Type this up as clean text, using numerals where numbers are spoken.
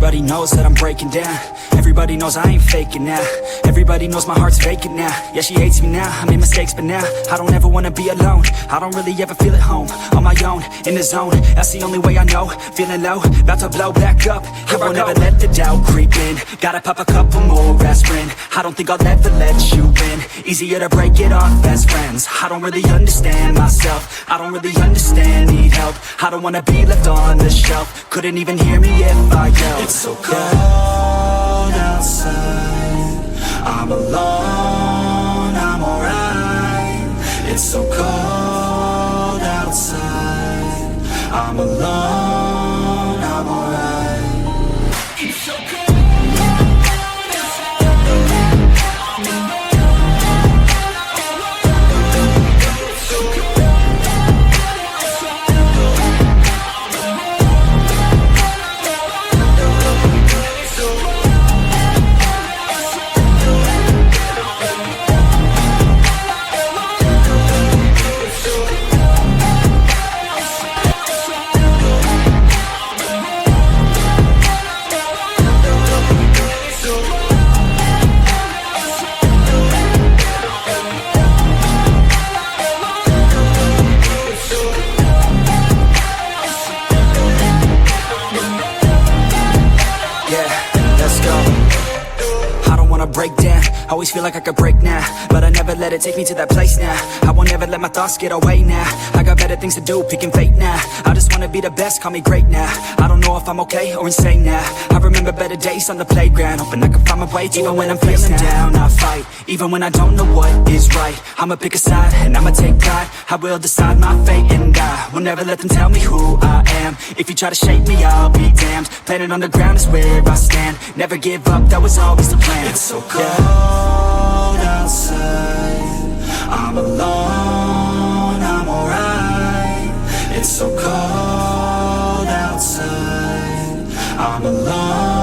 Everybody knows that I'm breaking down. Everybody knows I ain't faking now. Everybody knows my heart's vacant now. Yeah, she hates me now, I made mistakes but now I don't ever wanna be alone. I don't really ever feel at home. On my own, in the zone, that's the only way I know. Feeling low, about to blow back up. I won't ever let the doubt creep in. Gotta pop a couple more aspirin. I don't think I'll ever let you in. Easier to break it off best friends. I don't really understand myself. I don't really understand, need help. I don't wanna be left on the shelf. Couldn't even hear me if I yelled. It's so cold outside, I'm alone, I'm alright. It's so cold outside, I'm alone, I'm alright. It's so cold. Break down, always feel like I could break now, but I never let it take me to that place now. I won't ever let my thoughts get away now. I got better things to do, picking fate now. I just wanna be the best, call me great now. I don't know if I'm okay or insane now. I remember better days on the playground, hoping I can find my way even when I'm feeling down. I fight, even when I don't know what is right. I'ma pick a side, and I'ma take pride. I will decide my fate, and I will never let them tell me who I am. If you try to shape me, I'll be damned. Planet on the ground is where I stand. Never give up, that was always the plan. It's so cold outside, I'm alone, I'm alright. It's so cold outside, I'm alone.